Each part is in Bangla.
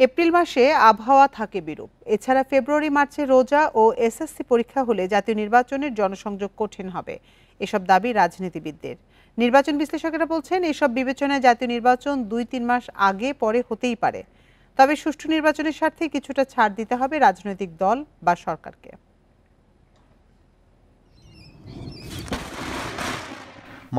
এপ্রিল মাসে আবহাওয়া থাকে বিরূপ। এছাড়া ফেব্রুয়ারি মার্চে রোজা ও এসএসসি পরীক্ষা হলে জাতীয় নির্বাচনের জনসংযোগ কঠিন হবে, এসব দাবি রাজনীতিবিদদের। নির্বাচন বিশ্লেষকেরা বলছেন, এসব বিবেচনায় জাতীয় নির্বাচন ২-৩ মাস আগে পরে হতেই পারে। তবে সুষ্ঠু নির্বাচনের স্বার্থে কিছুটা ছাড় দিতে হবে রাজনৈতিক দল বা সরকারকে।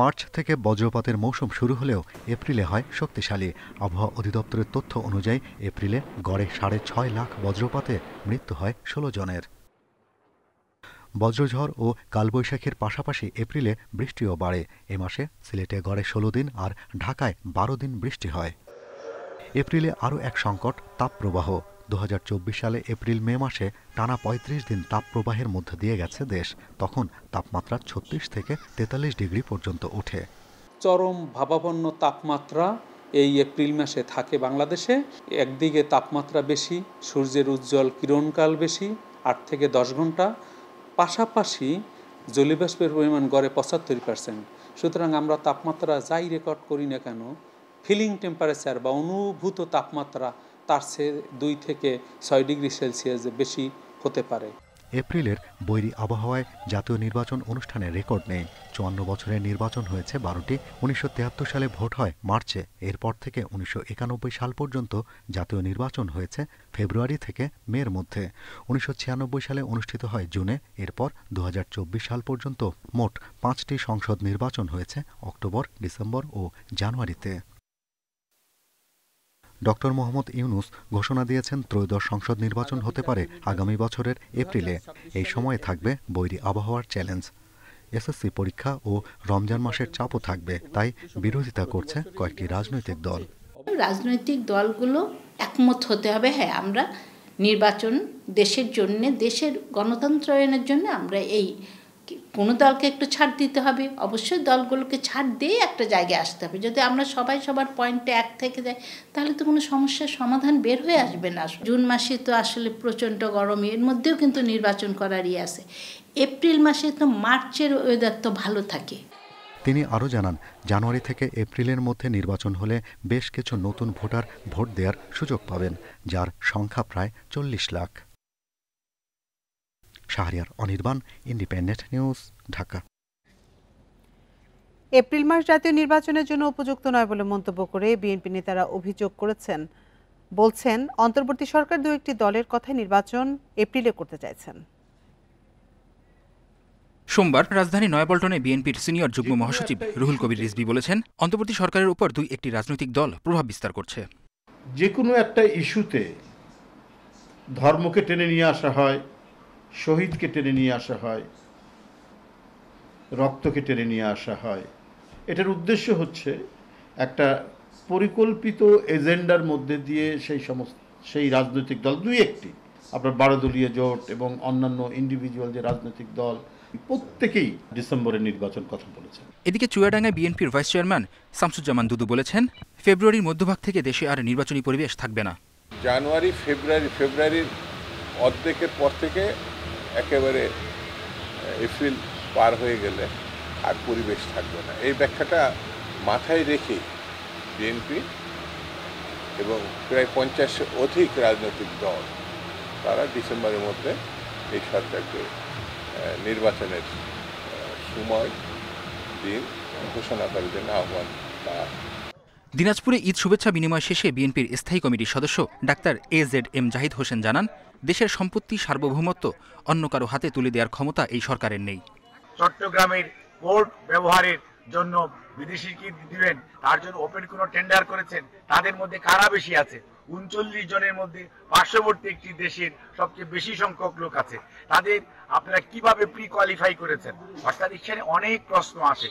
মার্চ থেকে বজ্রপাতের মৌসুম শুরু হলেও এপ্রিলে হয় শক্তিশালী। আবহাওয়া অধিদপ্তরের তথ্য অনুযায়ী এপ্রিলে গড়ে ৬.৫ লাখ বজ্রপাতে মৃত্যু হয় ১৬ জনের। বজ্রঝড় ও কালবৈশাখীর পাশাপাশি এপ্রিলে বৃষ্টিও বাড়ে। এ মাসে সিলেটে গড়ে ১৬ দিন আর ঢাকায় ১২ দিন বৃষ্টি হয়। এপ্রিলে আরও এক সংকট, তাপপ্রবাহ। ২০২৪ সালে এপ্রিল-মে মাসে টানা ৩৫ দিন তাপপ্রবাহের মধ্য দিয়ে গেছে দেশ। তখন তাপমাত্রা ৩৬ থেকে ৪৩ ডিগ্রি পর্যন্ত ওঠে। চরম ভাবাপন্ন তাপমাত্রা এই এপ্রিল মাসে থাকে বাংলাদেশে। একদিকে তাপমাত্রা বেশি, সূর্যের উজ্জ্বল কিরণকাল বেশি, ৮ থেকে ১০ ঘন্টা, পাশাপাশি জলীয়বাষ্পের পরিমাণ গড়ে ৭৫%। সুতরাং আমরা তাপমাত্রা যাই রেকর্ড করি না কেন, ফিলিং টেম্পারেচার বা অনুভূত তাপমাত্রা তার চেয়ে ২ থেকে ৬ ডিগ্রি সেলসিয়াস বেশি হতে পারে। এপ্রিলের বৈরী আবহাওয়ায় জাতীয় নির্বাচন অনুষ্ঠানের রেকর্ড নেই। ৫৪ বছরের নির্বাচন হয়েছে ১২টি। ১৯৭৩ সালে ভোট হয় মার্চে। এরপর থেকে ১৯৯১ সাল পর্যন্ত জাতীয় নির্বাচন হয়েছে ফেব্রুয়ারি থেকে মের মধ্যে। ১৯৯৬ সালে অনুষ্ঠিত হয় জুনে। এরপর ২০২৪ সাল পর্যন্ত মোট ৫টি সংসদ নির্বাচন হয়েছে অক্টোবর, ডিসেম্বর ও জানুয়ারিতে। ডক্টর মোহাম্মদ ইউনুস ঘোষণা দিয়েছেন ত্রয়োদশ সংসদ নির্বাচন হতে পারে আগামী বছরের এপ্রিলে। এই সময়ে থাকবে বৈরী আবহাওয়ার চ্যালেঞ্জ। এসএসসি পরীক্ষা ও রমজান মাসের চাপও থাকবে, তাই বিরোধিতা করছে কয়েকটি রাজনৈতিক দল। রাজনৈতিক দলগুলো একমত হতে হবে, হ্যাঁ আমরা নির্বাচন দেশের জন্য, দেশের গণতন্ত্রায়নের জন্য আমরা এই কোনো দলকে একটু ছাড় দিতে হবে। অবশ্যই দলগুলোকে ছাড় দিয়ে একটা জায়গায় আসতে হবে। যদি আমরা সবাই সবার পয়েন্টে এক থেকে যাই তাহলে তো কোনো সমস্যার সমাধান বের হয়ে আসবে না। জুন মাসে তো আসলে প্রচণ্ড গরম, এর মধ্যেও কিন্তু নির্বাচন করারই আছে। এপ্রিল মাসে তো মার্চের ওয়েদার তো ভালো থাকে। তিনি আরও জানান, জানুয়ারি থেকে এপ্রিলের মধ্যে নির্বাচন হলে বেশ কিছু নতুন ভোটার ভোট দেওয়ার সুযোগ পাবেন, যার সংখ্যা প্রায় ৪০ lakh. Shahriar Anirban, independent news, Dhaka. April মাস জাতীয় নির্বাচনের জন্য উপযুক্ত নয় বলে মন্তব্য করে বিএনপি নেতারা অভিযোগ বলছেন অন্তর্বর্তী সরকার দু একটি দলের কথায় নির্বাচন এপ্রিলে করতে চাইছেন। সোমবার রাজধানী নয়াপল্টনে বিএনপির সিনিয়র যুগ্ম মহাসচিব রুহুল কবির রিজভী বলেছেন, অন্তর্বর্তী সরকারের উপর দুই একটি রাজনৈতিক দল প্রভাব বিস্তার করছে। যে কোনো একটা ইস্যুতে ধর্মকে টেনে নিয়ে আসা হয়, শহীদকে টেনে নিয়ে আসা হয়, রক্তকে টেনে নিয়ে আসা হয়। এটার উদ্দেশ্য হচ্ছে একটা পরিকল্পিত এজেন্ডার মধ্যে দিয়ে সেই রাজনৈতিক দল দুই একটি, আপনার ১২ দলীয় জোট এবং অন্যান্য ইন্ডিভিজুয়াল যে রাজনৈতিক দল, প্রত্যেকেই ডিসেম্বরের নির্বাচন কথা বলেছেন। এদিকে চুয়াডাঙ্গায় বিএনপির ভাইস চেয়ারম্যান শামসুজ্জামান দুদু বলেছেন, ফেব্রুয়ারির মধ্যভাগ থেকে দেশে আর নির্বাচনী পরিবেশ থাকবে না। জানুয়ারি ফেব্রুয়ারির অর্ধেকের পর থেকে একেবারে এপ্রিল পার হয়ে গেলে আর পরিবেশ থাকবে না। এই ব্যাখ্যাটা মাথায় রেখে বিএনপি এবং প্রায় ৫০ অধিক রাজনৈতিক দল তারা ডিসেম্বরের মধ্যে এই সরকারকে নির্বাচনের সময় দিন ঘোষণা করার জন্য আহ্বান। দিনাজপুরে ঈদ শুভেচ্ছা বিনিময় শেষে বিএনপির স্থায়ী কমিটির সদস্য ডাক্তার AZM জাহিদ হোসেন জানান, দেশের সম্পত্তি সার্বভৌমত্ব অন্য কারো হাতে তুলে দেওয়ার ক্ষমতা এই সরকারের নেই। চট্টগ্রামের পোর্ট ব্যবহারের জন্য বিদেশি কি দিবেন, তার জন্য ওপেন কোনো টেন্ডার করেছেন, তাদের মধ্যে কারা বেশি আছে? ৩৯ জনের মধ্যে পার্শ্ববর্তী একটি দেশের সবচেয়ে বেশি সংখ্যক লোক আছে, তাদের আপনারা কিভাবে প্রি কোয়ালিফাই করেছেন? অর্থাৎ এখানে অনেক প্রশ্ন আসে।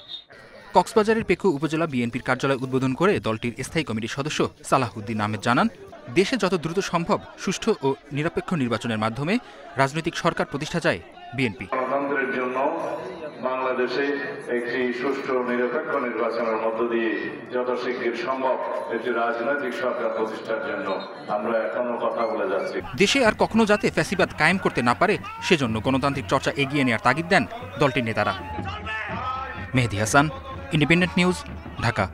কক্সবাজারের পেকু উপজেলা বিএনপির কার্যালয় উদ্বোধন করে দলটির স্থায়ী কমিটির সদস্য সালাহউদ্দিন আহমেদ জানান, দেশে যত দ্রুত সম্ভব সুষ্ঠু ও নিরপেক্ষ নির্বাচনের মাধ্যমে রাজনৈতিক সরকার প্রতিষ্ঠা চায় বিএনপি। গণতন্ত্রের জন্য বাংলাদেশে একটি সুষ্ঠু নিরপেক্ষ নির্বাচনের মধ্য দিয়ে যত শীঘ্র সম্ভব একটি রাজনৈতিক সরকার প্রতিষ্ঠার জন্য আমরা এখনো কথা বলে যাচ্ছি। দেশে আর কখনো যাতে ফ্যাসিবাদ কায়েম করতে না পারে সেজন্য গণতান্ত্রিক চর্চা এগিয়ে নেওয়ার তাগিদ দেন দলটির নেতারা। মেহেদী হাসান, ইন্ডিপেন্ডেন্ট নিউজ, ঢাকা।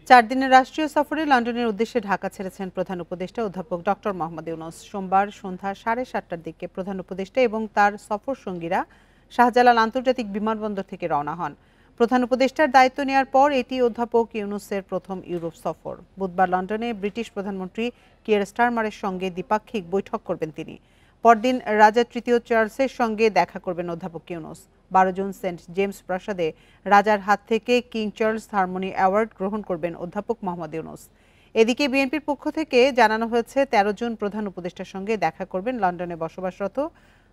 4 দিনের রাষ্ট্রীয় সফরে লন্ডনের উদ্দেশ্যে ঢাকা ছেড়েছেন প্রধান উপদেষ্টা অধ্যাপক ডক্টর মোহাম্মদ ইউনূস। সোমবার সন্ধ্যা 7:30টার দিকে প্রধান উপদেষ্টা এবং তার সফর সঙ্গীরা শাহজালাল আন্তর্জাতিক বিমানবন্দর থেকে রওনা হন। প্রধান উপদেষ্টার দায়িত্ব নেওয়ার পর এটি অধ্যাপক ইউনূসের প্রথম ইউরোপ সফর। বুধবার লন্ডনে ব্রিটিশ প্রধানমন্ত্রী কিয়ার স্টারমারের সঙ্গে দ্বিপাক্ষিক বৈঠক করবেন তিনি। পরদিন রাজা তৃতীয় চার্লসের সঙ্গে দেখা করবেন অধ্যাপক ইউনূস। 12 জুন সেন্ট জেমস প্রাসাদে রাজার হাত থেকে কিং চার্লস হারমোনি অ্যাওয়ার্ড গ্রহণ করবেন অধ্যাপক মোহাম্মদ ইউনূস। এদিকে বিএনপির পক্ষ থেকে জানানো হয়েছে 13 জুন প্রধান উপদেষ্টার সঙ্গে দেখা করবেন লন্ডনে বসবাসরত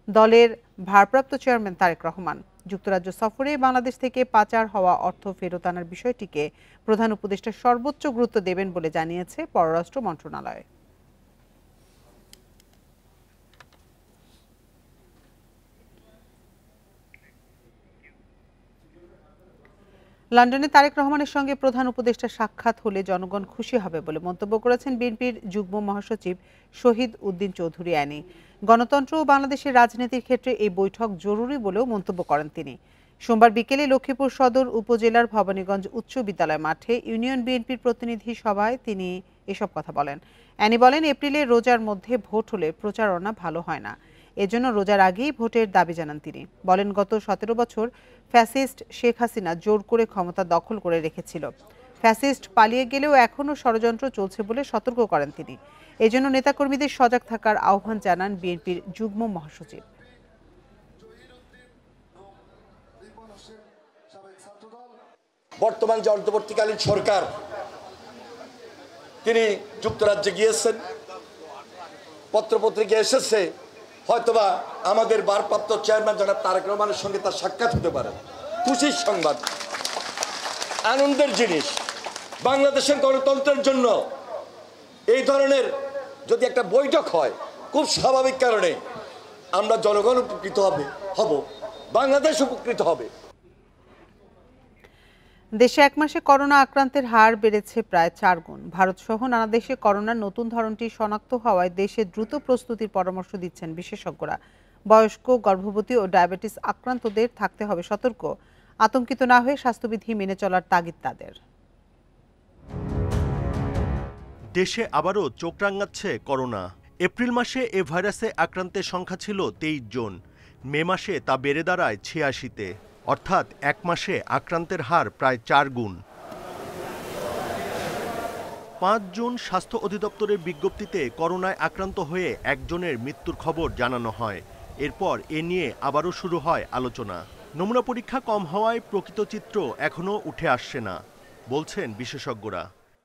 দলের ভারপ্রাপ্ত চেয়ারম্যান তারেক রহমান। যুক্তরাজ্য সফরে বাংলাদেশ থেকে পাচার হওয়া অর্থ ফেরত আনার বিষয়টিকে প্রধান উপদেষ্টা সর্বোচ্চ গুরুত্ব দেবেন বলে জানিয়েছে পররাষ্ট্র মন্ত্রণালয়। লন্ডনে তারেক রহমানের সঙ্গে প্রধান উপদেষ্টার সাক্ষাৎ হলে জনগণ খুশি হবে বলে মন্তব্য করেছেন বিএনপির যুগ্ম মহাসচিব শহীদ উদ্দিন চৌধুরী অ্যানি। গণতন্ত্র ও বাংলাদেশের রাজনীতির ক্ষেত্রে এই বৈঠক জরুরি বলেও মন্তব্য করেন তিনি। সোমবার বিকেলে লক্ষ্মীপুর সদর উপজেলার ভবানীগঞ্জ উচ্চ বিদ্যালয় মাঠে ইউনিয়ন বিএনপির প্রতিনিধি সভায় তিনি এসব কথা বলেন। অ্যানি বলেন, এপ্রিলে রোজার মধ্যে ভোট হলে প্রচারণা ভালো হয় না, এজন্য রোজার আগেই ভোটের দাবি জানান তিনি। বলেন, গত 17 বছর ফ্যাসিস্ট শেখ হাসিনা জোর করে ক্ষমতা দখল করে রেখেছিল। ফ্যাসিস্ট পালিয়ে গেলেও এখনও ষড়যন্ত্র চলছে বলে সতর্ক করেন তিনি। এজন্য নেতাকর্মীদের সজাগ থাকার আহ্বান জানান বিএনপির যুগ্ম মহাসচিব। বর্তমান যে অন্তর্বর্তীকালীন সরকার, তিনি যুক্তরাজ্যে গিয়েছেন, পত্রপত্রিকা এসেছে, হয়তোবা আমাদের ভারপ্রাপ্ত চেয়ারম্যান জনাব তারেক রহমানের সঙ্গে তার সাক্ষাৎ হতে পারে। খুশির সংবাদ, আনন্দের জিনিস। বাংলাদেশের গণতন্ত্রের জন্য এই ধরনের যদি একটা বৈঠক হয়, খুব স্বাভাবিক কারণে আমরা জনগণ উপকৃত হব, বাংলাদেশ উপকৃত হবে। দেশে এক মাসে করোনা আক্রান্তের হার বেড়েছে প্রায় 4 গুণ। ভারতসহ নানা দেশে করোনার নতুন ধরনটি শনাক্ত হওয়ায় দেশে দ্রুত প্রস্তুতির পরামর্শ দিচ্ছেন বিশেষজ্ঞরা। বয়স্ক, গর্ভবতী ও ডায়াবেটিস আক্রান্তদের থাকতে হবে সতর্ক। আতঙ্কিত না হয়ে স্বাস্থ্যবিধি মেনে চলার তাগিদ তাদের। দেশে আবারও চোখ রাঙাচ্ছে করোনা। এপ্রিল মাসে এ ভাইরাসে আক্রান্তের সংখ্যা ছিল 23 জন। মে মাসে তা বেড়ে দাঁড়ায় 86-তে, অর্থাৎ এক মাসে আক্রান্তের হার প্রায় 4 গুণ। 5 জুন স্বাস্থ্য অধিদপ্তরের বিজ্ঞপ্তিতে করোনায় আক্রান্ত হয়ে একজনের মৃত্যুর খবর জানানো হয়। এরপর এ নিয়ে আবারও শুরু হয় আলোচনা। নমুনা পরীক্ষা কম হওয়ায় প্রকৃত চিত্র এখনও উঠে আসছে না, বলছেন বিশেষজ্ঞরা।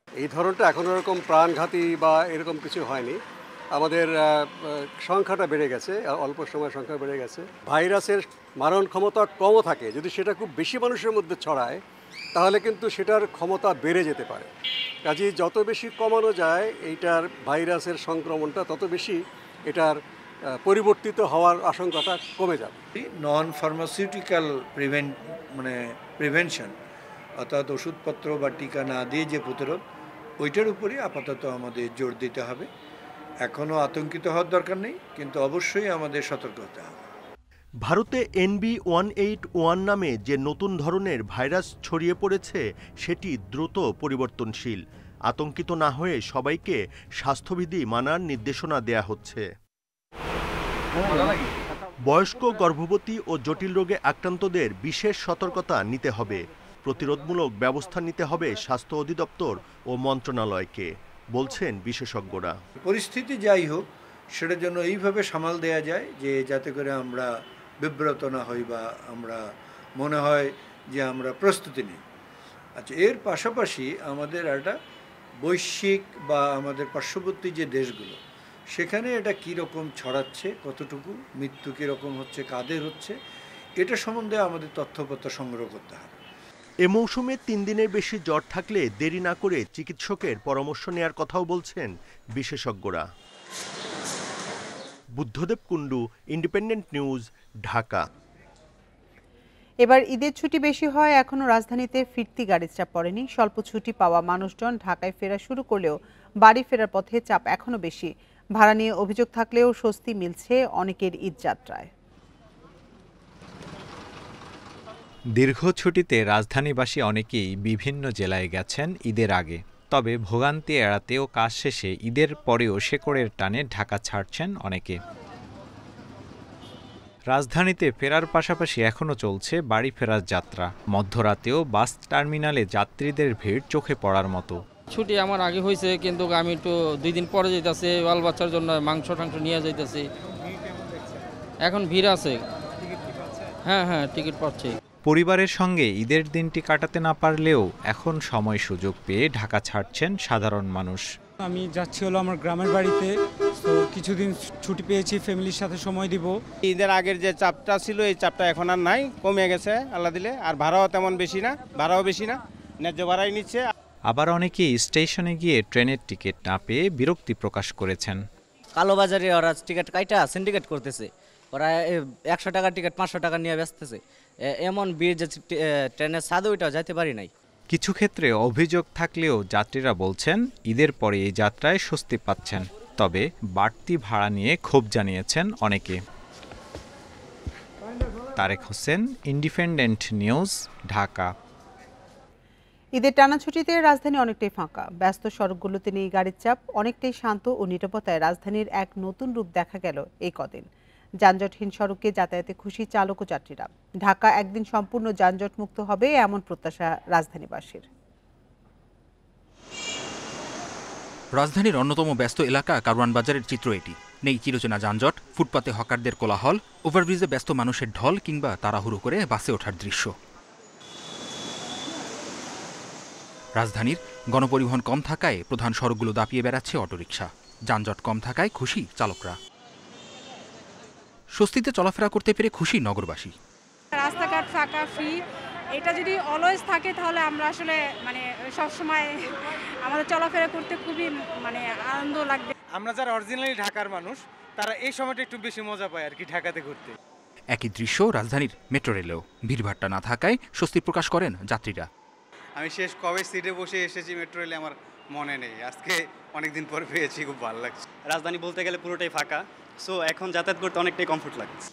এই ধরনটা এখন এরকম প্রাণঘাতী বা এরকম কিছু হয়নি। আমাদের সংখ্যাটা বেড়ে গেছে, অল্প সময় সংখ্যা বেড়ে গেছে। ভাইরাসের মারণ ক্ষমতা কমও থাকে, যদি সেটা খুব বেশি মানুষের মধ্যে ছড়ায় তাহলে কিন্তু সেটার ক্ষমতা বেড়ে যেতে পারে। কাজেই যত বেশি কমানো যায় এইটার ভাইরাসের সংক্রমণটা, তত বেশি এটার পরিবর্তিত হওয়ার আশঙ্কাটা কমে যাবে। নন ফার্মাসিউটিক্যাল প্রিভেনশন, অর্থাৎ ওষুধপত্র বা টিকা না দিয়ে যে প্রতিরোধ, ওইটার উপরই আপাতত আমাদের জোর দিতে হবে। এখনও আতঙ্কিত হওয়ার দরকার নেই, কিন্তু অবশ্যই আমাদের সতর্ক হতে হবে। ভারতে NB-181 নামে যে নতুন ধরনের ভাইরাস ছড়িয়ে পড়েছে সেটি দ্রুত পরিবর্তনশীল। আতঙ্কিত না হয়ে সবাইকে স্বাস্থ্যবিধি মানার নির্দেশনা দেয়া হচ্ছে। বয়স্ক, গর্ভবতী ও জটিল রোগে আক্রান্তদের বিশেষ সতর্কতা নিতে হবে। প্রতিরোধমূলক ব্যবস্থা নিতে হবে স্বাস্থ্য অধিদপ্তর ও মন্ত্রণালয়কে, বলছেন বিশেষজ্ঞরা। পরিস্থিতি যাই হোক, সেটার জন্য এইভাবে সামাল দেয়া যায় যে যাতে করে আমরা বিব্রত না হই বা আমরা মনে হয় যে আমরা প্রস্তুতি নিই। আচ্ছা, এর পাশাপাশি আমাদের একটা বৈশ্বিক বা আমাদের পার্শ্ববর্তী যে দেশগুলো, সেখানে এটা কীরকম ছড়াচ্ছে, কতটুকু মৃত্যু কীরকম হচ্ছে, কাদের হচ্ছে, এটা সম্বন্ধে আমাদের তথ্যপত্র সংগ্রহ করতে হবে। এ মৌসুমে 3 দিনের বেশি জ্বর থাকলে দেরি না করে চিকিৎসকের পরামর্শ নেয়ার কথাও বলছেন বিশেষজ্ঞরা। Buddhadeb Kundu, independent news, Dhaka. এবার ঈদের ছুটি বেশি হয় এখনো রাজধানীতে ফিরতি গাড়ির চাপ পড়েনি। স্বল্প ছুটি পাওয়া মানুষজন ঢাকায় ফেরা শুরু করলেও বাড়ি ফেরার পথে চাপ এখনো বেশি। ভাড়া নিয়ে অভিযোগ থাকলেও স্বস্তি মিলছে অনেকের ঈদ যাত্রায়। দীর্ঘ ছুটিতে রাজধানীবাসী অনেকেই বিভিন্ন জেলায় গেছেন ঈদের আগে। তবে ভোগান্তি এড়াতেও কাজ শেষে ঈদের পরেও শেকড়ের টানে ঢাকা ছাড়ছেন অনেকে। রাজধানীতে ফেরার পাশাপাশি এখনও চলছে বাড়ি ফেরার যাত্রা। মধ্যরাতেও বাস টার্মিনালে যাত্রীদের ভিড় চোখে পড়ার মতো। ছুটি আমার আগে হয়েছে, কিন্তু আমি একটু 2 দিন পরে যাইতেছি, বাল বাচ্চার জন্য মাংস টাংস নিয়ে যাইতেছি। এখন ভিড় আছে। হ্যাঁ, টিকিট পাচ্ছি। পরিবারের সঙ্গে ঈদের দিনটি কাটাতে না পারলেও এখন সময় সুযোগ পেয়ে ঢাকা ছাড়ছেন সাধারণ মানুষ। আমি যাচ্ছি হলো আমার গ্রামের বাড়িতে, তো কিছুদিন ছুটি পেয়েছি, ফ্যামিলির সাথে সময় দিব। ঈদের আগের যে চাপটা ছিল এই চাপটা এখন আর নাই, কমে গেছে আল্লাহ দিলে। আর ভাড়াও তেমন বেশি না, ন্যায্য ভাড়াই নিচ্ছে। আবার অনেকেই স্টেশনে গিয়ে ট্রেনের টিকিট না পেয়ে বিরক্তি প্রকাশ করেছেন। কালোবাজারে ওরা টিকিট কাইটা সিন্ডিকেট করতেছে, ওরা 100 টাকার টিকিট 500 টাকা নিয়ে বেচতেছে। এমন ভিড় যে ট্রেনের ছাদে ওইটাও যাইতে পারি নাই। কিছু ক্ষেত্রে অভিযোগ থাকলেও যাত্রীরা বলছেন ঈদের পরে এই যাত্রায় স্বস্তি পাচ্ছেন। তবে বাড়তি ভাড়া নিয়ে ক্ষোভ জানিয়েছেন অনেকে। Tareq Hossain, independent news, Dhaka. ঈদের টানা ছুটিতে রাজধানী অনেকটাই ফাঁকা। ব্যস্ত সড়কগুলোতে নেই গাড়ির চাপ, অনেকটাই শান্ত ও নিরাপত্তায় রাজধানীর এক নতুন রূপ দেখা গেল এই কদিন। যানজটহীন সড়কে যাতায়াতে খুশি চালক ও যাত্রীরা। ঢাকা একদিন সম্পূর্ণ যানজট মুক্ত হবে এমন প্রত্যাশা রাজধানীবাসীর। রাজধানীর অন্যতম ব্যস্ত এলাকা কারওয়ান বাজারের চিত্র এটি। নেই চিরচেনা যানজট, ফুটপাতে হকারদের কোলাহল, ওভারব্রিজে ব্যস্ত মানুষের ঢল কিংবা তাড়াহুড়ো করে বাসে ওঠার দৃশ্য। রাজধানীর গণপরিবহন কম থাকায় প্রধান সড়কগুলো দাপিয়ে বেড়াচ্ছে অটোরিকশা। যানজট কম থাকায় খুশি চালকরা। স্বস্তিতে চলাফেরা করতে পেরে খুশি নগরবাসী। রাস্তাঘাট ফাঁকা, ফ্রি, এটা যদি অলওয়েজ থাকে তাহলে আমরা আসলে সবসময় আমাদের চলাফেরা করতে খুবই আনন্দ লাগবে। আমরা যারা অরিজিনালি ঢাকার মানুষ তারা এই সময়টা একটু বেশি মজা পায় আর কি ঢাকাতে ঘুরতে। একই দৃশ্য রাজধানীর মেট্রো রেলেও। ভিড়ভাট্টা না থাকায় স্বস্তি প্রকাশ করেন যাত্রীরা। আমি শেষ কবে সিটে বসে এসেছি মেট্রো রেলে আমার মনে নেই, আজকে অনেকদিন পর পেয়েছি, খুব ভালো লাগছে। রাজধানী বলতে গেলে পুরোটাই ফাঁকা, সো এখন যাতায়াত করতে অনেকটাই কমফোর্ট লাগছে।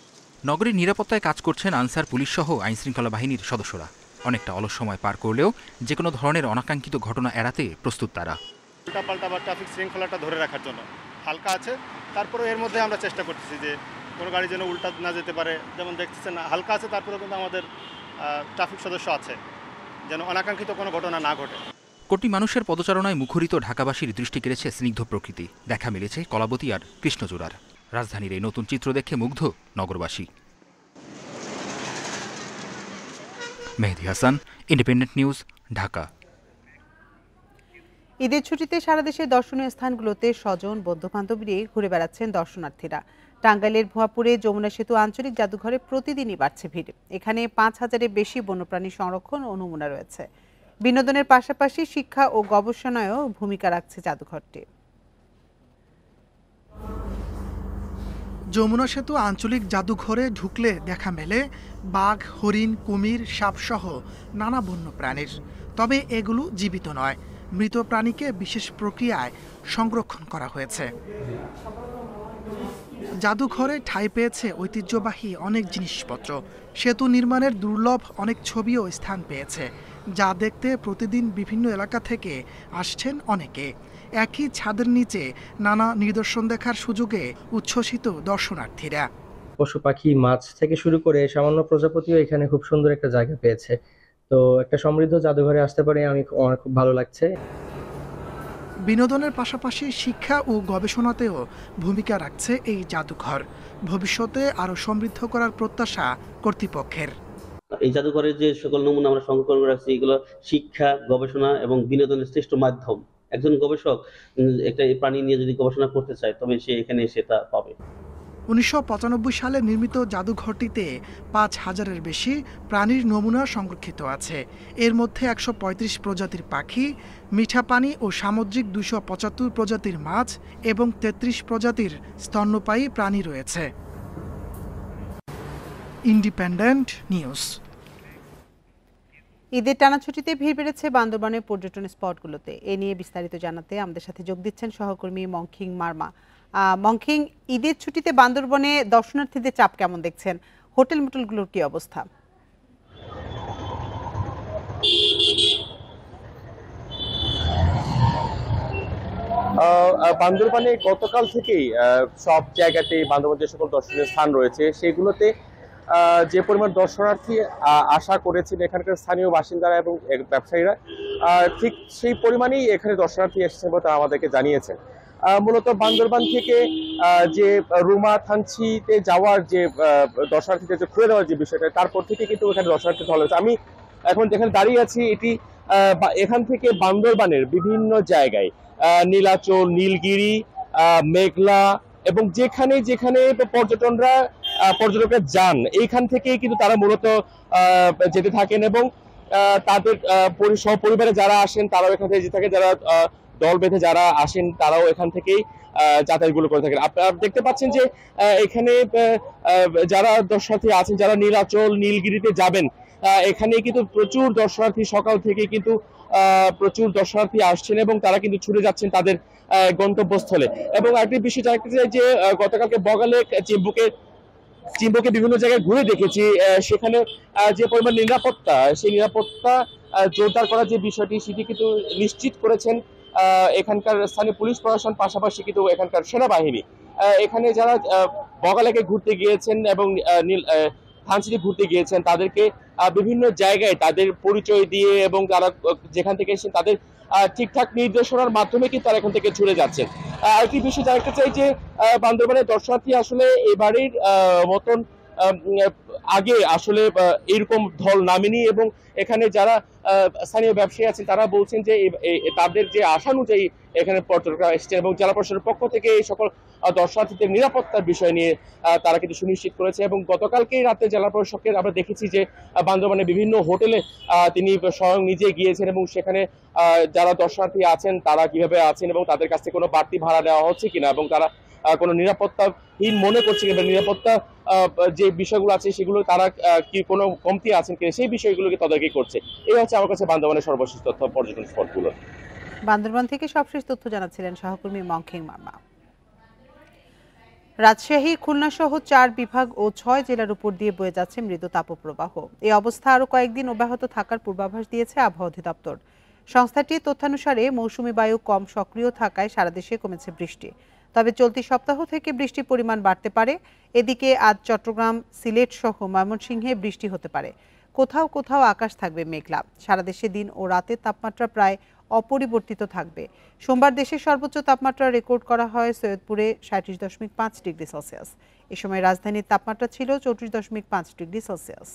নগরীর নিরাপত্তায় কাজ করছেন আনসার পুলিশ সহ আইনশৃঙ্খলা বাহিনীর সদস্যরা। অনেকটা অলস সময় পার করলেও যে কোনো ধরনের অনাকাঙ্ক্ষিত ঘটনা এড়াতে প্রস্তুত তারা। উল্টাপাল্টা বা ট্রাফিক শৃঙ্খলাটা ধরে রাখার জন্য হালকা আছে, তারপরে এর মধ্যে আমরা চেষ্টা করতেছি যে কোনো গাড়ি যেন উল্টা না যেতে পারে। যেমন দেখতেছেন হালকা আছে, তারপরেও কিন্তু আমাদের ট্রাফিক সদস্য আছে যেন অনাকাঙ্ক্ষিত কোনো ঘটনা না ঘটে। কোটি মানুষের পদচারণায় মুখরিত ঢাকাবাসীর দৃষ্টি কেড়েছে স্নিগ্ধ প্রকৃতি। দেখা মিলেছে কলাবতী আর কৃষ্ণচূড়ার। রাজধানীর এই নতুন চিত্র দেখে মুগ্ধ নগরবাসী। মেহেদী হাসান, ইন্ডিপেন্ডেন্ট নিউজ, ঢাকা। ঈদের ছুটিতে সারা দেশের দর্শনীয় স্থানগুলোতে স্বজন বন্ধুবান্ধব নিয়ে ঘুরে বেড়াচ্ছেন দর্শনার্থীরা। টাঙ্গাইলের ভুয়াপুরে যমুনা সেতু আঞ্চলিক জাদুঘরে প্রতিদিনই বাড়ছে ভিড়। এখানে 5000-এর বেশি বন্যপ্রাণী সংরক্ষণ ও নমুনা রয়েছে। বিনোদনের পাশাপাশি শিক্ষা ও গবেষণায়ও ভূমিকা রাখছে জাদুঘরটি। যমুনা সেতু আঞ্চলিক জাদুঘরে ঢুকলে দেখা মেলে বাঘ, হরিণ, কুমির, সাপসহ নানা বন্য প্রাণীর। তবে এগুলো জীবিত নয়, মৃত প্রাণীকে বিশেষ প্রক্রিয়ায় সংরক্ষণ করা হয়েছে। জাদুঘরে ঠাঁই পেয়েছে ঐতিহ্যবাহী অনেক জিনিসপত্র। সেতু নির্মাণের দুর্লভ অনেক ছবিও স্থান পেয়েছে, যা দেখতে প্রতিদিন বিভিন্ন এলাকা থেকে আসছেন অনেকে। একই ছাদের নিচে নানা নিদর্শন দেখার সুযোগে উচ্ছ্বসিত দর্শনার্থীরা। পশু পাখি, মাছ থেকে শুরু করে সামান্য প্রজাপতিও এখানে খুব সুন্দর একটা জায়গা পেয়েছে। তো একটা সমৃদ্ধ জাদুঘরে আসতে পারে আমার খুব ভালো লাগছে। বিনোদনের পাশাপাশি শিক্ষা ও গবেষণাতেও ভূমিকা রাখছে এই জাদুঘর। ভবিষ্যতে আরও সমৃদ্ধ করার প্রত্যাশা কর্তৃপক্ষের। এই জাদুঘরের যে সকল নমুনা আমরা সংরক্ষণ করে রাখছি, এগুলো শিক্ষা, গবেষণা এবং বিনোদনের শ্রেষ্ঠ মাধ্যম। একজন গবেষক একটা প্রাণী নিয়ে যদি গবেষণা করতে চায় তবে সে এখানে এসে তা পাবে। 1995 সালে নির্মিত জাদুঘরটিতে 5000-এর বেশি প্রাণীর নমুনা সংরক্ষিত আছে। এর মধ্যে 135 প্রজাতির পাখি, মিঠা পানি ও সামুদ্রিক 275 প্রজাতির মাছ এবং 33 প্রজাতির স্তন্যপায়ী প্রাণী রয়েছে। Independent news. ঈদের টানা ছুটিতে ভিড় বেড়েছে বান্দরবানের পর্যটন স্পটগুলোতে। এ নিয়ে বিস্তারিত জানাতে আমাদের সাথে যোগ দিচ্ছেন সহকর্মী মংখিং মার্মা। মংখিং, ঈদের ছুটিতে বান্দরবনে দর্শনার্থীদের চাপ কেমন দেখছেন? হোটেল মোটেলগুলোর কি অবস্থা? বান্দরবানে গতকাল থেকেই সব জায়গাতেই বান্দরবান যে সকল দর্শনীয় স্থান রয়েছে সেগুলোতে যে পরিমাণ দর্শনার্থী আশা করেছেন এখানকার স্থানীয় বাসিন্দারা এবং ব্যবসায়ীরা, ঠিক সেই পরিমাণেই এখানে দর্শনার্থী এসেছেন বলে তারা আমাদেরকে জানিয়েছেন। মূলত বান্দরবান থেকে যে রুমা থানচিতে যাওয়ার যে দর্শনার্থীদের যে খুলে দেওয়ার যে বিষয়টা, তারপর থেকে কিন্তু এখানে দর্শনার্থী ঢল হয়েছে। আমি এখন যেখানে দাঁড়িয়ে আছি এটি এখান থেকে বান্দরবানের বিভিন্ন জায়গায় নীলাচল, নীলগিরি, মেঘলা এবং যেখানে যেখানে পর্যটকরা যান এইখান থেকেই কিন্তু তারা মূলত যেতে থাকেন এবং তাদের সপরিবারে যারা আসেন তারাও এখান থেকে যেতে থাকেন, যারা দল বেঁধে যারা আসেন তারাও এখান থেকেই যাতায়াতগুলো করে থাকেন। আপনারা দেখতে পাচ্ছেন যে এখানে যারা দর্শনার্থী আছেন, যারা নীলাচল, নীলগিরিতে যাবেন, এখানে কিন্তু প্রচুর দর্শনার্থী সকাল থেকে কিন্তু প্রচুর দর্শনার্থী আসছেন এবং তারা কিন্তু ছুটে যাচ্ছেন তাদের গন্তব্যস্থলে। এবং আরেকটি বিষয় জানতে চাই যে গতকালকে বগালে চিম্বুকে বিভিন্ন জায়গায় ঘুরে দেখেছি, সেখানে যে পরিমাণ নিরাপত্তা, সেই নিরাপত্তা জোরদার করার যে বিষয়টি সেটি কিন্তু নিশ্চিত করেছেন এখানকার স্থানীয় পুলিশ প্রশাসন, পাশাপাশি কিন্তু এখানকার সেনাবাহিনী। এখানে যারা বগালেকে ঘুরতে গিয়েছেন এবং থানচিতে ঘুরতে গিয়েছেন তাদেরকে বিভিন্ন জায়গায় তাদের পরিচয় দিয়ে এবং তারা যেখান থেকে এসেছেন তাদের ঠিকঠাক নির্দেশনার মাধ্যমে কিন্তু তারা এখান থেকে ছুটে যাচ্ছেন। আরেকটি বিষয় জানতে চাই যে বান্দরবানের দর্শনার্থী আসলে এবারের মতন আগে আসলে এরকম ঢল নামেনি এবং এখানে যারা স্থানীয় ব্যবসায়ী আছেন তারা বলছেন যে তাদের যে আশা অনুযায়ী এখানে পর্যটকরা এসেছেন এবং জেলা প্রশাসনের পক্ষ থেকে এই সকল দর্শনার্থীদের নিরাপত্তার বিষয় নিয়ে তারা কিন্তু সুনিশ্চিত করেছে। এবং গতকালকেই রাতে জেলা প্রশাসকের আমরা দেখেছি যে বান্দরবানের বিভিন্ন হোটেলে তিনি স্বয়ং নিজে গিয়েছেন এবং সেখানে যারা দর্শনার্থী আছেন তারা কিভাবে আছেন এবং তাদের কাছ থেকে কোনো বাড়তি ভাড়া দেওয়া হচ্ছে কিনা এবং তারা কোনো নিরাপত্তাহীন মনে করছে কিনা, নিরাপত্তা যে বিষয়গুলো আছে সেগুলো তারা কি কোনো কমতি আছেন কিনা সেই বিষয়গুলোকে তদারকি করছে। এই হচ্ছে আমার কাছে বান্দরবানের সর্বশেষ তথ্য পর্যটন স্পটগুলো। বান্দরবান থেকে সবশেষ তথ্য জানাচ্ছিলেন সহকর্মী মংখিং মার্মা। রাজশাহী, খুলনা সহ 4 বিভাগ ও 6 জেলার উপর দিয়ে বয়ে যাচ্ছে মৃদু তাপপ্রবাহ। এই অবস্থা আরও কয়েকদিন অব্যাহত থাকার পূর্বাভাস দিয়েছে আবহাওয়া অধিদপ্তর। সংস্থাটির তথ্যানুসারে মৌসুমী বায়ু কম সক্রিয় থাকায় সারা দেশে কমেছে বৃষ্টি, তবে চলতি সপ্তাহ থেকে বৃষ্টির পরিমাণ বাড়তে পারে। এদিকে আজ চট্টগ্রাম, সিলেট সহ ময়মনসিংহে বৃষ্টি হতে পারে। কোথাও কোথাও আকাশ থাকবে মেঘলা। সারা দেশে দিন ও রাতের তাপমাত্রা প্রায় অপরিবর্তিত থাকবে। সোমবার দেশের সর্বোচ্চ তাপমাত্রা রেকর্ড করা হয় সৈয়দপুরে 37.5 ডিগ্রি সেলসিয়াস। এ সময় রাজধানীর তাপমাত্রা ছিল 34.5 ডিগ্রি সেলসিয়াস।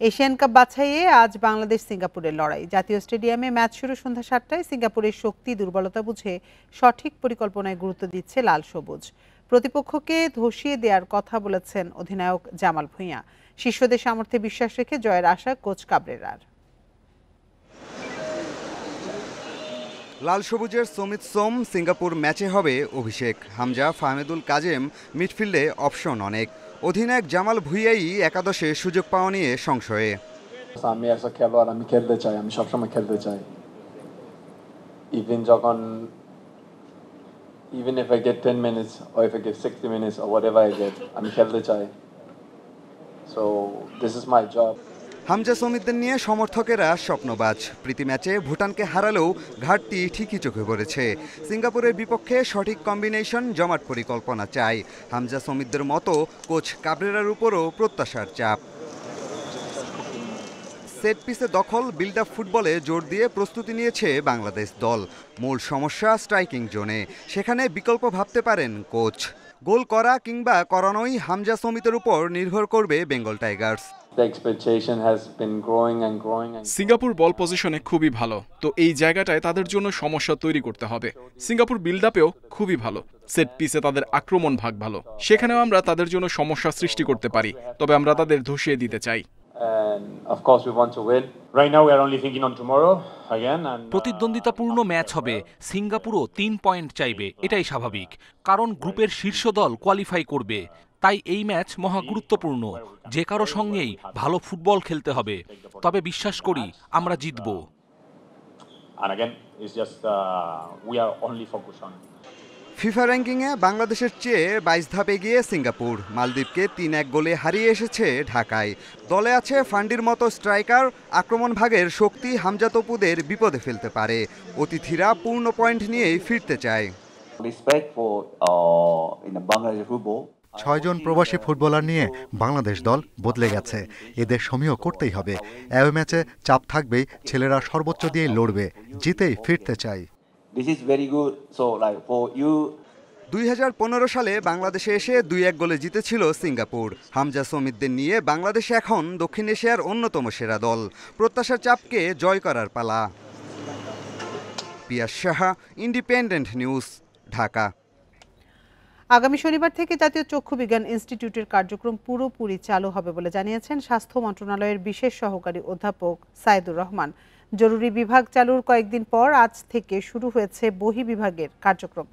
এশিয়ান কাপ বাছাইয়ে আজ বাংলাদেশ সিঙ্গাপুরের লড়াই। জাতীয় স্টেডিয়ামে ম্যাচ শুরু সন্ধ্যা 7টায়। সিঙ্গাপুরের শক্তি দুর্বলতা বুঝে সঠিক পরিকল্পনায় গুরুত্ব দিচ্ছে লাল সবুজ। প্রতিপক্ষকে ধসিয়ে দেওয়ার কথা বলেছেন অধিনায়ক জামাল ভুঁইয়া। শিষ্যদের সামর্থ্যে বিশ্বাস রেখে জয়ের আশা কোচ কাবরেরার। লাল সবুজের সমিত সোম সিঙ্গাপুর ম্যাচে হবে অভিষেক। হামজা, ফাহমেদুল কাজেম মিডফিল্ডে অপশন অনেক। অধিনায়ক জামাল ভুঁইয়াই একাদশে সুযোগ পাওয়া নিয়ে সংশয়ে। আমি একটা খেলোয়াড়, আমি খেলতে চাই, আমি সবসময় খেলতে চাই। Even if I get 10 minutes or if I get 60 minutes or whatever I get, আমি খেলতে চাই। So this is my job. Hamza সমিতদের নিয়ে সমর্থকেরা স্বপ্নবাজ। প্রীতি ম্যাচে ভুটানকে হারালেও ঘাটতি ঠিকই চোখে পড়েছে। সিঙ্গাপুরের বিপক্ষে সঠিক কম্বিনেশন, জমাট পরিকল্পনা চাই। হামজা সমিতদের মতো কোচ কাবরেরার উপরও প্রত্যাশার চাপ। সেট পিসে দখল, বিল্ড আপ ফুটবলে জোর দিয়ে প্রস্তুতি নিয়েছে বাংলাদেশ দল। মূল সমস্যা স্ট্রাইকিং জোনে, সেখানে বিকল্প ভাবতে পারেন কোচ। গোল করা কিংবা করানোই হামজা সমিতের উপর নির্ভর করবে বেঙ্গল টাইগার্স। সিঙ্গাপুর বল পজিশনে খুবই ভালো, তো এই জায়গাটায় তাদের জন্য সমস্যা তৈরি করতে হবে। সিঙ্গাপুর বিল্ড আপেও খুবই ভালো, সেট পিসে তাদের আক্রমণ ভাগ ভালো, সেখানেও আমরা তাদের জন্য সমস্যা সৃষ্টি করতে পারি, তবে আমরা তাদের ধসিয়ে দিতে চাই। প্রতিদ্বন্দ্বিতাপূর্ণ ম্যাচ হবে। সিঙ্গাপুরও 3 পয়েন্ট চাইবে, এটাই স্বাভাবিক, কারণ গ্রুপের শীর্ষ দল কোয়ালিফাই করবে। তাই এই ম্যাচ মহা গুরুত্বপূর্ণ। যে কারো সঙ্গেই ভালো ফুটবল খেলতে হবে, তবে বিশ্বাস করি আমরা জিতব। ফিফা র্যাঙ্কিংয়ে বাংলাদেশের চেয়ে 22 ধাপ এগিয়ে সিঙ্গাপুর। মালদ্বীপকে 3-1 গোলে হারিয়ে এসেছে ঢাকায়। দলে আছে ফান্ডির মতো স্ট্রাইকার, আক্রমণ ভাগের শক্তি হামজা তপুদের বিপদে ফেলতে পারে। অতিথিরা পূর্ণ পয়েন্ট নিয়েই ফিরতে চায়। 6 জন প্রবাসী ফুটবলার নিয়ে বাংলাদেশ দল বদলে গেছে। এদের সমীহ করতেই হবে। অ্যাওয়ে ম্যাচে চাপ থাকবেই, ছেলেরা সর্বোচ্চ দিয়েই লড়বে, জিতেই ফিরতে চাই। 2015 সালে বাংলাদেশে এসে 2-1 গোলে জিতেছিল সিঙ্গাপুর। হামজা সমিতদের নিয়ে বাংলাদেশ এখন দক্ষিণ এশিয়ার অন্যতম সেরা দল। প্রত্যাশার চাপকে জয় করার পালা। পিয়াস সাহা, ইন্ডিপেন্ডেন্ট নিউজ, ঢাকা। আগামী শনিবার থেকে জাতীয় চক্ষু বিজ্ঞান ইনস্টিটিউটের কার্যক্রম পুরোপুরি চালু হবে বলে জানিয়েছেন স্বাস্থ্য মন্ত্রণালয়ের বিশেষ সহকারী অধ্যাপক সাইদুর রহমান। জরুরি বিভাগ চালুর কয়েকদিন পর আজ থেকে শুরু হয়েছে বহি বিভাগের কার্যক্রম।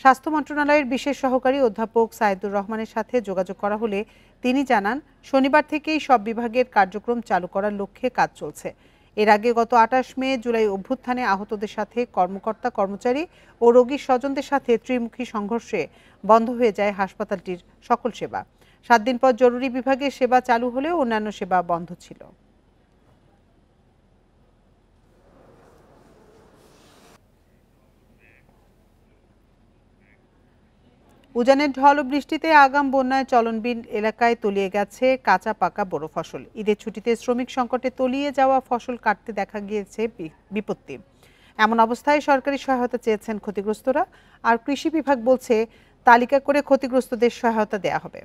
স্বাস্থ্য মন্ত্রণালয়ের বিশেষ সহকারী অধ্যাপক সাইদুর রহমানের সাথে যোগাযোগ করা হলে তিনি জানান, শনিবার থেকেই সব বিভাগের কার্যক্রম চালু করার লক্ষ্যে কাজ চলছে। এর আগে গত 28 মে জুলাই অভ্যুত্থানে আহতদের সাথে কর্মকর্তা কর্মচারী ও রোগীর স্বজনদের সাথে ত্রিমুখী সংঘর্ষে বন্ধ হয়ে যায় হাসপাতালটির সকল সেবা। 7 দিন পর জরুরি বিভাগের সেবা চালু হলেও অন্যান্য সেবা বন্ধ ছিল। উজানের ঢল ও বৃষ্টিতে আগাম বন্যায় চলনবিল এলাকায় তলিয়ে গেছে কাঁচা পাকা বড় ফসল। ঈদের ছুটিতে শ্রমিক সংকটে তলিয়ে যাওয়া ফসল কাটতে দেখা গিয়েছে বিপত্তি। এমন অবস্থায় সরকারি সহায়তা চেয়েছেন ক্ষতিগ্রস্তরা। আর কৃষি বিভাগ বলছে, তালিকা করে ক্ষতিগ্রস্তদের সহায়তা দেয়া হবে।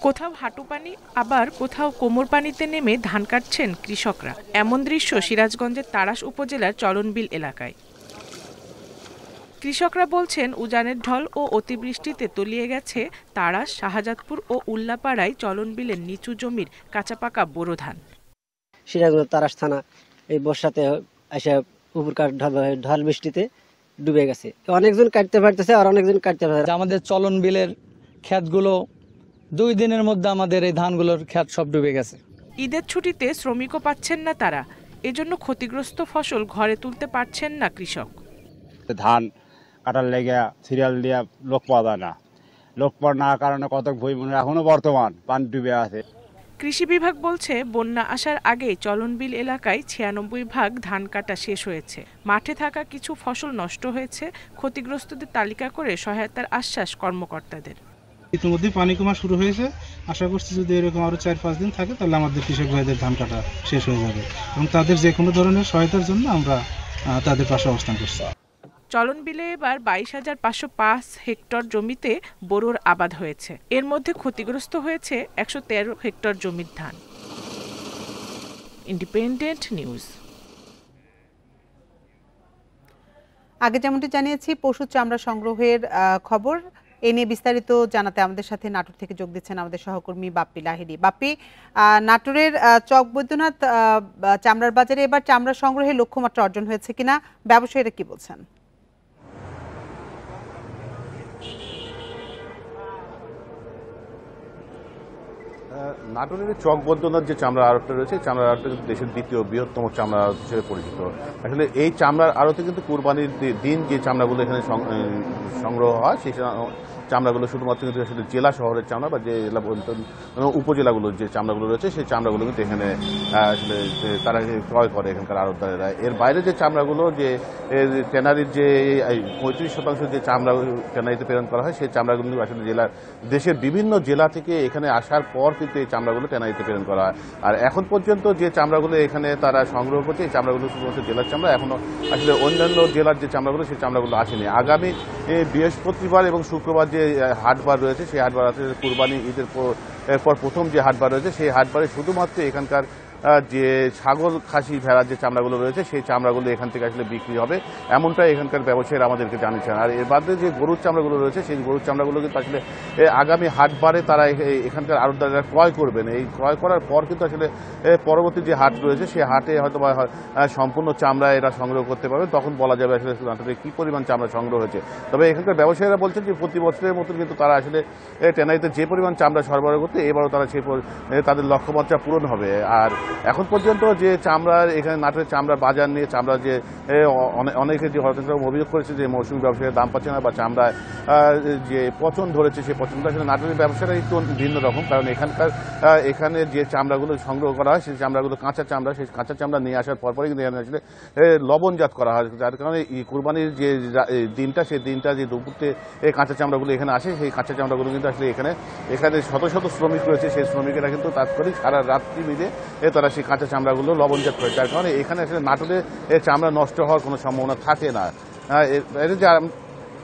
কোথাও হাঁটু পানি, আবার কোথাও কোমর পানিতে নেমে ধান কাটছেন কৃষকরা। এমন দৃশ্য সিরাজগঞ্জের তাড়াশ উপজেলার চলনবিল এলাকায়। কৃষকরা বলছেন, উজানের ঢল ও অতিবৃষ্টিতে তলিয়ে গেছে তাড়াশ, শাহজাদপুর ও উল্লাপাড়ায় চলনবিলের নিচু জমির কাঁচা পাকা বোরো ধান। সিরাজগঞ্জ তাড়াশ থানা এই বর্ষাতে এসে উপরকার ঢল বৃষ্টিতে ডুবে গেছে। অনেকজন কাটতে পারতেছে আর অনেকজন কাটতে পারছে। আমাদের চলনবিলের ক্ষেতগুলো 2 দিনের মধ্যে আমাদের এই ধানগুলোর ক্ষেত সব ডুবে গেছে। ঈদের ছুটিতে শ্রমিকও পাচ্ছেন না তারা, এজন্য ক্ষতিগ্রস্ত ফসল ঘরে তুলতে পারছেন না কৃষক। ধান কাটার লেগে সিরিয়াল দিয়ে লোক পাওয়া যায় না। লোক পাওয়ার না কারণে কত ভুই মনে এখনো বর্তমান পানি ডুবে আছে। কৃষি বিভাগ বলছে, বন্যা আসার আগেই চলনবিল এলাকায় 96 ভাগ ধান কাটা শেষ হয়েছে। মাঠে থাকা কিছু ফসল নষ্ট হয়েছে। ক্ষতিগ্রস্তদের তালিকা করে সহায়তার আশ্বাস কর্মকর্তাদের। ইতিমধ্যে পানি কমা শুরু হয়েছে। আশা করছি যদি এরকম আরো 4-5 দিন থাকে তাহলে আমাদের কৃষক ভাইদের ধান কাটা শেষ হয়ে যাবে এবং তাদের যে কোনো ধরনের সহায়তার জন্য আমরা তাদের পাশে অবস্থান করছি। চলনবিলে এবার 22,505 হেক্টর জমিতে বোরোর আবাদ হয়েছে। এর মধ্যে ক্ষতিগ্রস্ত হয়েছে 113 হেক্টর জমির ধান। Independent news. আগে যেমনটি জানিয়েছি, পশু চামড়া সংগ্রহের খবর, এ নিয়ে বিস্তারিত জানাতে আমাদের সাথে নাটোর থেকে যোগ দিচ্ছেন আমাদের সহকর্মী বাপ্পি লাহিড়ী। বাপ্পি, নাটোরের চক বৈদ্যনাথ চামড়ার বাজারে এবার চামড়া সংগ্রহের লক্ষ্যমাত্রা অর্জন হয়েছে কিনা, ব্যবসায়ীরা কি বলছেন? নাটোরের চক বৈদ্যনাথ যে চামড়া আড়তটা রয়েছে, চামড়ার আড়তটা কিন্তু দেশের দ্বিতীয় বৃহত্তম চামড়া আড়ত হিসেবে পরিচিত। আসলে এই চামড়ার আড়তে কিন্তু কুরবানির দিন যে চামড়াগুলো এখানে সংগ্রহ হয়, সেই চামড়াগুলো শুধুমাত্র কিন্তু আসলে জেলা শহরের চামড়া বা যে জেলা উপজেলাগুলোর যে চামড়াগুলো রয়েছে, সেই চামড়াগুলো কিন্তু এখানে আসলে তারা ক্রয় করে এখানকার আড়তদারেরা। এর বাইরে যে চামড়াগুলো, যে ট্যানারির যে 35% যে চামড়া ট্যানারিতে প্রেরণ করা হয়, সেই চামড়াগুলো আসলে দেশের বিভিন্ন জেলা থেকে এখানে আসার পর কিন্তু এই চামড়াগুলো ট্যানারিতে প্রেরণ করা হয়। আর এখন পর্যন্ত যে চামড়াগুলো এখানে তারা সংগ্রহ করছে, এই চামড়াগুলো শুধুমাত্র জেলার চামড়া, এখনো আসলে অন্যান্য জেলার যে চামড়াগুলো, সেই চামড়াগুলো আসেনি। আগামী বৃহস্পতিবার এবং শুক্রবার যে হাটবার রয়েছে, সেই হাটবার আছে কুরবানি ঈদের পর প্রথম যে হাটবার রয়েছে, সেই হাটবারে শুধুমাত্র এখানকার যে ছাগল, খাসি, ভেড়ার যে চামড়াগুলো রয়েছে, সেই চামড়াগুলো এখান থেকে আসলে বিক্রি হবে, এমনটাই এখানকার ব্যবসায়ীরা আমাদেরকে জানিয়েছেন। আর এর বাদে যে গরুর চামড়াগুলো রয়েছে, সেই গরুর চামড়াগুলো কিন্তু আসলে আগামী হাটবারে তারা এখানকার আড়তদারেরা ক্রয় করবেন। এই ক্রয় করার পর কিন্তু আসলে পরবর্তী যে হাট রয়েছে, সেই হাটে হয়তো বা সম্পূর্ণ চামড়া এরা সংগ্রহ করতে পারবে, তখন বলা যাবে আসলে নাটোরে কী পরিমাণ চামড়া সংগ্রহ হয়েছে। তবে এখানকার ব্যবসায়ীরা বলছেন যে প্রতি বছরের মতো কিন্তু তারা আসলে ট্যানারিতে যে পরিমাণ চামড়া সরবরাহ করতে, এবারও তারা সেই তাদের লক্ষ্যমাত্রা পূরণ হবে। আর এখন পর্যন্ত যে চামড়ার এখানে নাটোরের চামড়ার বাজার নিয়ে চামড়া যে অনেকে যে হরতাল অভিযোগ করেছে যে মৌসুমী ব্যবসায়ীরা দাম পাচ্ছে না বা চামড়ায় যে পচন ধরেছে সেই পচনটা আসলে নাটোরের ব্যবসাটা একটু ভিন্ন রকম, কারণ এখানে যে চামড়াগুলো সংগ্রহ করা হয় সেই চামড়াগুলো কাঁচা চামড়া, সেই কাঁচা চামড়া নিয়ে আসার পরপরই কিন্তু এখানে আসলে লবণজাত করা হয়, যার কারণে কুরবানির যে দিনটা সেই দিনটা যে দুপুরতে এই কাঁচা চামড়াগুলো এখানে আসে সেই কাঁচা চামড়াগুলো কিন্তু আসলে এখানে শত শত শ্রমিক রয়েছে, সেই শ্রমিকেরা কিন্তু তাৎক্ষণিক সারা রাত্রি মিলে তারা সেই কাঁচা চামড়াগুলো লবণজাত করে, যার কারণে এখানে আসলে নাটোরে চামড়া নষ্ট হওয়ার কোনো সম্ভাবনা থাকে না।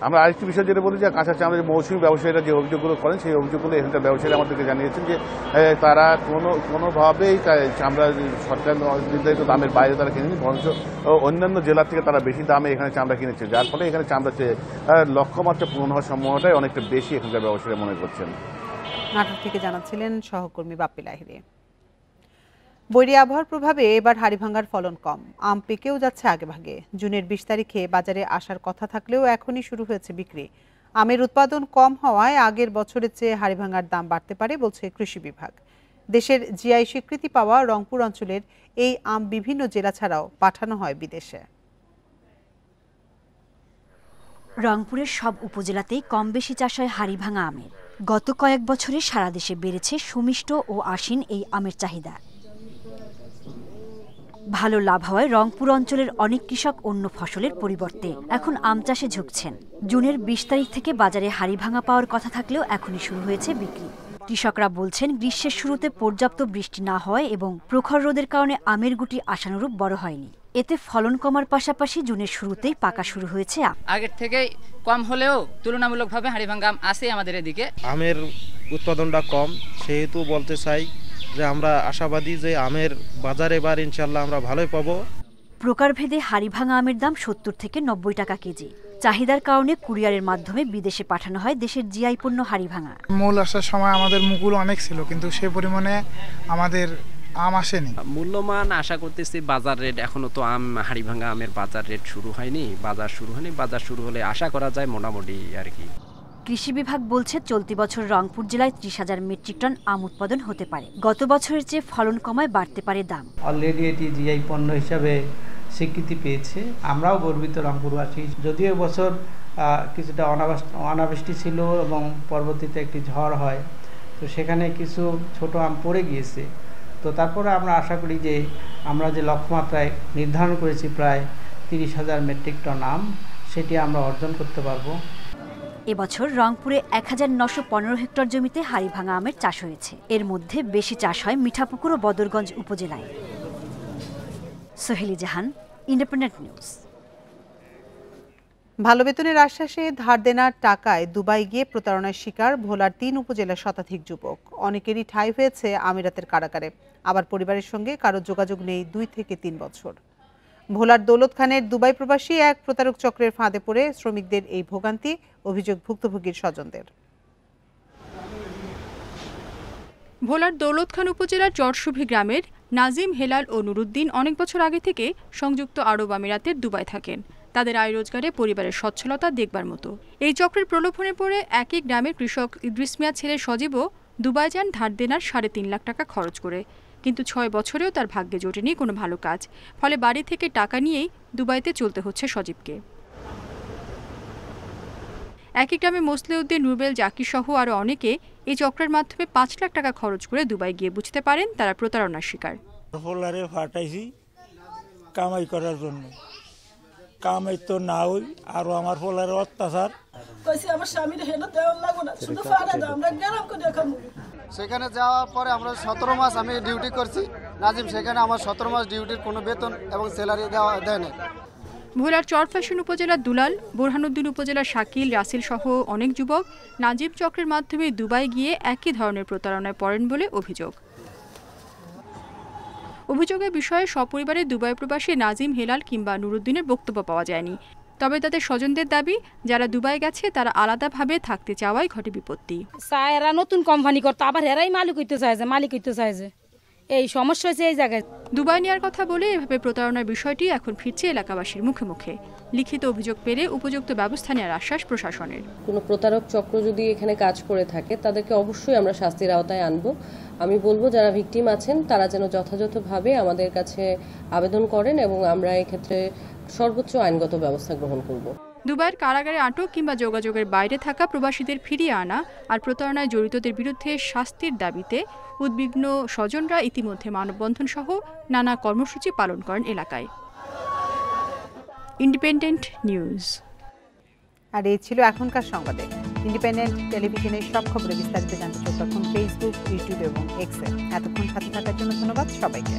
আমরা আরেকটি বিষয় যেটা বলি যে কাঁচা চামড়া যে মৌসুমী ব্যবসায়ীরা যে অভিযোগগুলো করেন সেই অভিযোগগুলো এখানকার ব্যবসায়ীরা আমাদেরকে জানিয়েছেন যে তারা কোনোভাবেই চামড়া সরকার নির্ধারিত দামের বাইরে তারা কিনেনি, বরঞ্চ অন্যান্য জেলা থেকে তারা বেশি দামে এখানে চামড়া কিনেছে, যার ফলে এখানে চামড়া লক্ষ্যমাত্রা পূরণ হওয়ার সম্ভাবনাটাই অনেকটা বেশি এখানকার ব্যবসায়ীরা মনে করছেন। নাটোর থেকে জানাচ্ছিলেন সহকর্মী বাপ্পি লাহিড়ী। বৈরী আবহাওয়ার প্রভাবে এবার হাড়িভাঙ্গার ফলন কম, আম পেকেও যাচ্ছে আগেভাগে। জুনের 20 তারিখে বাজারে আসার কথা থাকলেও এখনই শুরু হয়েছে বিক্রি। আমের উৎপাদন কম হওয়ায় আগের বছরের চেয়ে হাড়িভাঙ্গার দাম বাড়তে পারে বলছে কৃষি বিভাগ। দেশের জিআই স্বীকৃতি পাওয়া রংপুর অঞ্চলের এই আম বিভিন্ন জেলা ছাড়াও পাঠানো হয় বিদেশে। রংপুরের সব উপজেলাতেই কম বেশি চাষ হয় হাড়িভাঙা আমের। গত কয়েক বছরে সারা দেশে বেড়েছে সুমিষ্ট ও আশিন এই আমের চাহিদা। ভালো লাভ হওয়ায় রংপুর অঞ্চলের অনেক কৃষক অন্য ফসলের পরিবর্তে এখন আম চাষে ঝুঁকছেন। জুনের 20 তারিখ থেকে বাজারে হাড়িভাঙা পাওয়ার কথা থাকলেও এখনই শুরু হয়েছে বিক্রি। কৃষকরা বলছেন গ্রীষ্মের শুরুতে পর্যাপ্ত বৃষ্টি না হয় এবং প্রখর রোদের কারণে আমের গুটি আশানুরূপ বড় হয়নি। এতে ফলন কমার পাশাপাশি জুনের শুরুতেই পাকা শুরু হয়েছে আম। আগের থেকে কম হলেও তুলনামূলকভাবে হাড়িভাঙা আম আছে আমাদের এদিকে। আমের উৎপাদনটা কম, সেহেতু বলতে চাই যে আমরা আশাবাদী যে আমের বাজারে এবার ইনশাল্লাহ আমরা ভালোই পাবো। প্রকারভেদে হাড়িভাঙা আমের দাম 70 থেকে 90 টাকা কেজি। চাহিদার কারণে কুরিয়ারের মাধ্যমে বিদেশে পাঠানো হয় দেশের জিআই পণ্য হাড়িভাঙা। মূল আসার সময় আমাদের মুকুল অনেক ছিল, কিন্তু সে পরিমাণে আমাদের আম আসেনি। মূল্যমান আশা করতেছি বাজার রেট, এখনো তো হাড়িভাঙা আমের বাজার রেট শুরু হয়নি, বাজার শুরু হলে আশা করা যায় মোটামুটি আর কি। কৃষি বিভাগ বলছে চলতি বছর রংপুর জেলায় 30,000 মেট্রিক টন আম উৎপাদন হতে পারে। গত বছরের চেয়ে ফলন কমায় বাড়তে পারে দাম। অলরেডি এটি জিআই পণ্য হিসাবে স্বীকৃতি পেয়েছে, আমরাও গর্বিত রংপুরবাসী। যদিও বছর কিছুটা অনাবৃষ্টি ছিল এবং পরবর্তীতে একটি ঝড় হয়, তো সেখানে কিছু ছোট আম পড়ে গিয়েছে। তো তারপরে আমরা আশা করি যে আমরা যে লক্ষ্যমাত্রায় নির্ধারণ করেছি প্রায় 30,000 মেট্রিক টন আম, সেটি আমরা অর্জন করতে পারবো। এবছর রংপুরে 1915 হেক্টর জমিতে হাড়িভাঙা আমের চাষ হয়েছে। এর মধ্যে বেশি চাষ হয় মিঠাপুকুর ও বদরগঞ্জ উপজেলায়। সোহেলি জাহান, ইন্ডিপেন্ডেন্ট নিউজ। ভালো বেতনের আশ্বাসে ধার দেনার টাকায় দুবাই গিয়ে প্রতারণার শিকার ভোলার 3 উপজেলার শতাধিক যুবক। অনেকেরই ঠাঁই হয়েছে আমিরাতের কারাগারে, আবার পরিবারের সঙ্গে কারো যোগাযোগ নেই 2 থেকে 3 বছর। ভোলার দৌলত খানের দুবাই প্রবাসী এক প্রতারক চক্রের ফাঁদে পড়ে শ্রমিকদের এই ভোগান্তি, অভিযোগ ভুক্তভোগীর স্বজনদের। ভোলার দৌলত খান উপজেলার চরশুভি গ্রামের নাজিম, হেলাল ও নুরুদ্দিন অনেক বছর আগে থেকে সংযুক্ত আরব আমিরাতের দুবাই থাকেন। তাদের আয় রোজগারে পরিবারের সচ্ছলতা দেখবার মতো। এই চক্রের প্রলোভনে পড়ে একই গ্রামের কৃষক ইদ্রিস মিয়া ছেলে সজীবও দুবাই যান ধার দেনার 3.5 লাখ টাকা খরচ করে, কিন্তু 6 বছরেও তার ভাগ্যে জোটেনি কোনো ভালো কাজ। ফলে বাড়ি থেকে টাকা নিয়েই দুবাইতে চলতে হচ্ছে সজীবকে। একই গ্রামে মোসলেউদ্দিন, রুবেল, জাকির সহ আরও অনেকে এই চক্রের মাধ্যমে 5 লাখ টাকা খরচ করে দুবাই গিয়ে বুঝতে পারেন তারা প্রতারণার শিকার। ফোলারে ফাটাইছি কামাই করার জন্য, কামাই তো না হই আরো আমার ফোলারে অত্যাচার। সেখানে যাওয়ার পরে আমরা 17 মাস আমি ডিউটি করছি। নাজিম সেখানে আমার 17 মাস ডিউটির কোনো বেতন এবং স্যালারি দেয় না। ভোলার চরফ্যাশন উপজেলার দুলাল, বোরহানুদ্দিন উপজেলার শাকিল, রাসেল সহ অনেক যুবক নাজিম চক্রের মাধ্যমে দুবাই গিয়ে একই ধরনের প্রতারণায় পড়েন বলে অভিযোগ। অভিযোগের বিষয়ে সপরিবারে দুবাই প্রবাসী নাজিম, হেলাল কিংবা নুরুদ্দিনের বক্তব্য পাওয়া যায়নি। তবে তাদের স্বজনদের দাবি, যারা দুবাই গেছে তারা আলাদাভাবে থাকতে চাওয়ায় ঘটে বিপত্তি। এরা নতুন কোম্পানি করতো, আবার এরাই মালিক হইতে চায় যে এই সমস্যা হয়েছে এই জায়গায়। দুবাই নেওয়ার কথা বলে এভাবে প্রতারণার বিষয়টি এখন ফিরছে এলাকাবাসীর মুখে মুখে। লিখিত অভিযোগ পেলে উপযুক্ত ব্যবস্থা নেওয়ার আশ্বাস প্রশাসনের। কোনো প্রতারক চক্র যদি এখানে কাজ করে থাকে তাদেরকে অবশ্যই আমরা শাস্তির আওতায় আনব। আমি বলবো যারা ভিকটিম আছেন তারা যেন যথাযথভাবে আমাদের কাছে আবেদন করেন এবং আমরা এক্ষেত্রে সর্বোচ্চ আইনগত ব্যবস্থা গ্রহণ করব। দুবাইয়ের কারাগারে আটক কিংবা যোগাযোগের বাইরে থাকা প্রবাসীদের ফিরিয়ে আনা আর প্রতারণায় জড়িতদের বিরুদ্ধে শাস্তির দাবিতে উদ্বিগ্ন স্বজনরা ইতিমধ্যে মানববন্ধন সহ নানা কর্মসূচি পালন করেন এলাকায়। Independent news. আর এই ছিল এখনকার সংবাদে। ইন্ডিপেন্ডেন্ট টেলিভিশনের সব খবরে বিস্তারিত জানতে চোখ রাখুন ফেসবুক, ইউটিউব এবং এক্সে। এতক্ষণ সাথে থাকার জন্য ধন্যবাদ সবাইকে।